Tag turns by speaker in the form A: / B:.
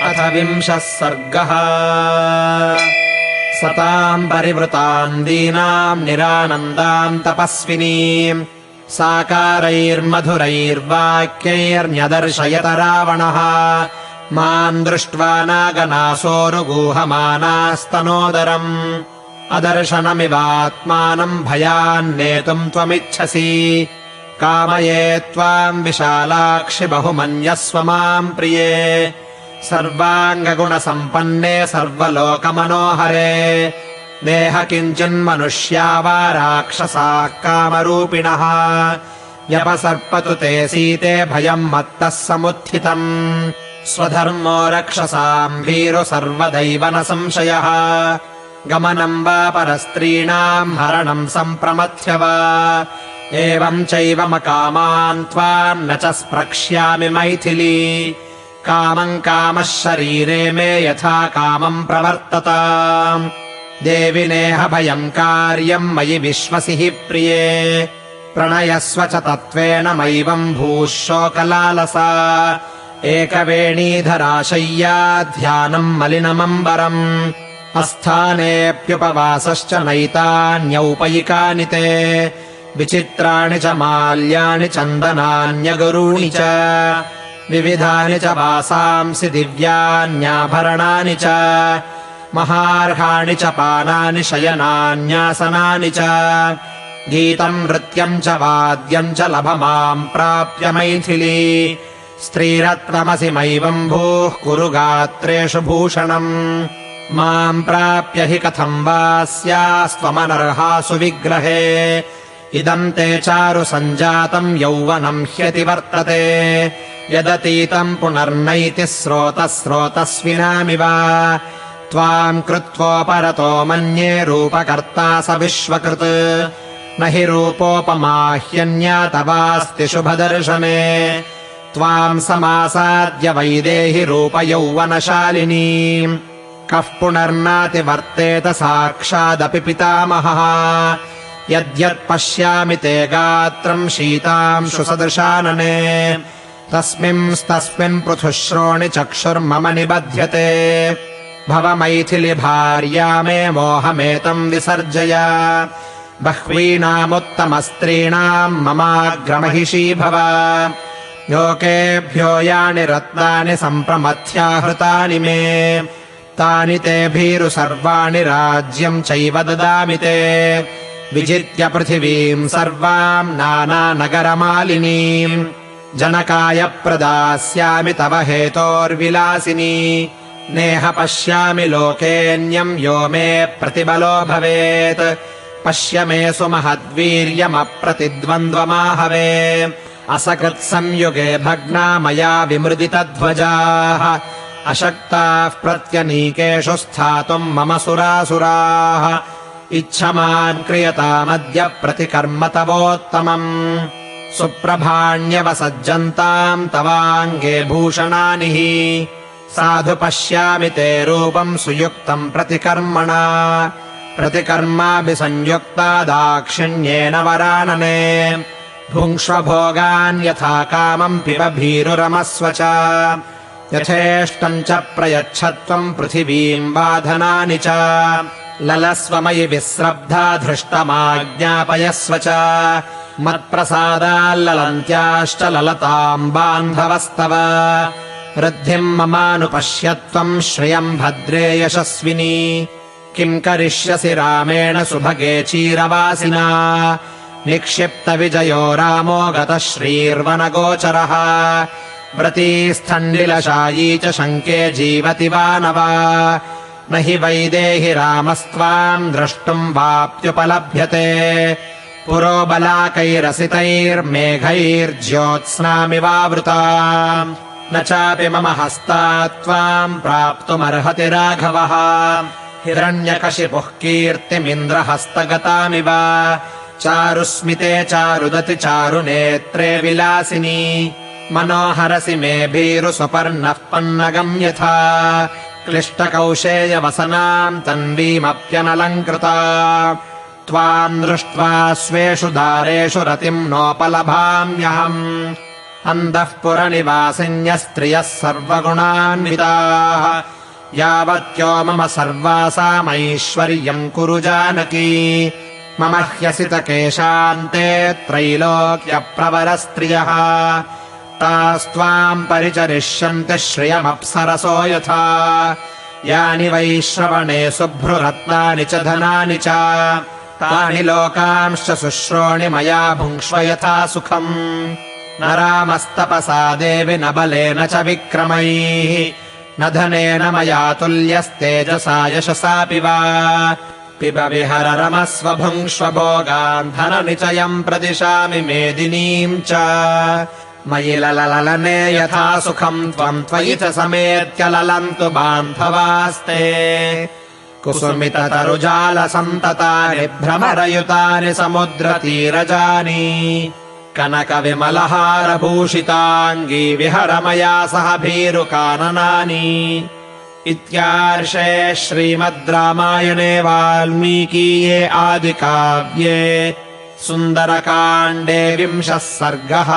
A: अथ 20 सर्गः। सताम् परिवृताम् दीनाम् निरानन्दाम् तपस्विनीम् साकारैर्मधुरैर्वाक्यैर्न्यदर्शयत रावणः माम् दृष्ट्वा नागनासोरुगूहमानास्तनोदरम् अदर्शनमिवात्मानम् भयान्नेतुम् त्वमिच्छसि कामये त्वाम् विशालाक्षि बहुमन्यस्व माम् प्रिये सर्वाङ्गगुणसम्पन्ने सर्वलोकमनोहरे देह किञ्चिन्मनुष्या वा राक्षसाः कामरूपिणः व्यपसर्पतु ते सीते भयम् मत्तः समुत्थितम् स्वधर्मो रक्षसाम् भीरु सर्वदैव न संशयः गमनम् वा परस्त्रीणाम् हरणम् सम्प्रमथ्य वा एवम् चैवमकामान् त्वाम् न च स्प्रक्ष्यामि मैथिली कामम् कामः शरीरे मे यथा कामम् प्रवर्तत देवि नेह भयम् कार्यम् मयि विश्वसि हि प्रिये प्रणयस्व च तत्त्वेन मैवम् भूः शोकलालसा एकवेणीधराशय्या ध्यानम् मलिनमम्बरम् अस्थानेऽप्युपवासश्च नैतान्यौपयिकानि ते विचित्राणि च माल्यानि चन्दनान्यगुरूणि च विविधानि च वासांसि दिव्यान्याभरणानि च महार्हाणि च पानानि शयनान्यासनानि च गीतम् नृत्यम् च वाद्यम् च लभ माम् प्राप्य मैथिली स्त्रीरत्नमसि मैवम् भूः कुरु गात्रेषु भूषणम् माम् प्राप्य हि कथम् वा स्यास्त्वमनर्हासु विग्रहे इदम् ते चारु सञ्जातम् यौवनम् ह्यतिवर्तते यदतीतम् पुनर्नैति स्रोतस्विनामिव त्वाम् कृत्वोपरतो मन्ये रूपकर्ता स विश्वकृत् न हि रूपोपमाह्यन्या तवास्ति शुभदर्शने त्वाम् समासाद्य वैदेहि रूपयौवनशालिनी कः पुनर्नातिवर्तेत साक्षादपि पितामहः यद्यत्पश्यामि ते गात्रम् शीतांशु सदृशानने तस्मिंस्तस्मिन् पृथुश्रोणि चक्षुर्मम निबध्यते भव मैथिलि भार्या मे मोहमेतम् विसर्जय बह्वीनामुत्तमस्त्रीणाम् ममाग्रमहिषी भव लोकेभ्यो यानि रत्नानि सम्प्रमथ्याहृतानि मे तानि ते भीरु सर्वाणि राज्यम् चैव ददामि ते विजित्य पृथिवीम् सर्वाम् नानानगरमालिनीम् जनकाय प्रदास्यामि तव हेतोर्विलासिनी नेह पश्यामि लोकेऽन्यम् यो मे प्रतिबलो भवेत् पश्य मे सुमहद्वीर्यमप्रतिद्वन्द्वमाहवे असकृत्संयुगे भग्ना मया विमृदितध्वजाः अशक्ताः प्रत्यनीकेषु स्थातुम् मम सुरासुराः इच्छमान् क्रियतामद्य प्रतिकर्म तवोत्तमम् सुप्रभाण्यवसज्जन्ताम् तवाङ्गे भूषणानि हि साधु पश्यामि ते रूपम् सुयुक्तम् प्रतिकर्मणा प्रतिकर्माभिसंयुक्ता दाक्षिण्येन वरानने भुङ्क्ष्व भोगान् यथा कामम् पिब भीरुरमस्व च यथेष्टम् च प्रयच्छत्वम् पृथिवीम् बाधनानि च ललस्व मयि विस्रब्धा धृष्टमाज्ञापयस्व च मत्प्रसादाल्ललन्त्याश्च ललताम् बान्धवस्तव वृद्धिम् ममानुपश्यत्वम् श्रियम् भद्रे यशस्विनी किम् करिष्यसि रामेण सुभगे चीरवासिना निक्षिप्तविजयो रामो गतः श्रीर्वनगोचरः व्रतीस्थण्डिलशायी च शङ्के जीवति वा न वा न हि वैदेहि रामस्त्वाम् द्रष्टुम् वाप्युपलभ्यते पुरोबलाकैरसितैर्मेघैर्ज्योत्स्नामिवावृता न चापि मम हस्तात् त्वाम् प्राप्तुमर्हति राघवः हिरण्यकशिपुः कीर्तिमिन्द्रहस्तगतामिव चारुस्मिते चारुदति चारुनेत्रे विलासिनी मनोहरसि मे भीरु सुपर्णः पन्नगम् यथा क्लिष्टकौशेयवसनाम् तन्वीमप्यनलङ्कृता त्वाम् दृष्ट्वा स्वेषु दारेषु रतिम् नोपलभाम्यहम् अन्तःपुरनिवासिन्यस्त्रियः सर्वगुणान्विताः यावत्यो मम सर्वासामैश्वर्यम् कुरु जानकी मम ह्यसितकेशान्ते त्रैलोक्यप्रवरस्त्रियः तास्त्वाम् परिचरिष्यन्ति श्रियमप्सरसो यथा यानि वैश्रवणे शुभ्रुरत्नानि च धनानि च तानि लोकांश्च शुश्रोणि मया भुङ्क्ष्व यथा सुखम् न रामस्तपसा देवि न बलेन च विक्रमैः न धनेन मया तुल्यस्तेजसा यशसापि वा पिब विहर रमस्व भुङ्क्ष्व भोगान् धननिचयम् प्रदिशामि मेदिनीम् च मयि लललने यथा सुखम् त्वम् त्वयि च समेत्य ललन्तु बान्धवास्ते कुसुमिततरुजालसन्ततानि भ्रमरयुतानि समुद्रतीरजानि कनकविमलहारभूषिताङ्गी विहर मया सह भीरुकाननानि इत्यार्षे श्रीमद् रामायणे वाल्मीकीये आदिकाव्ये सुन्दरकाण्डे 20 सर्गः।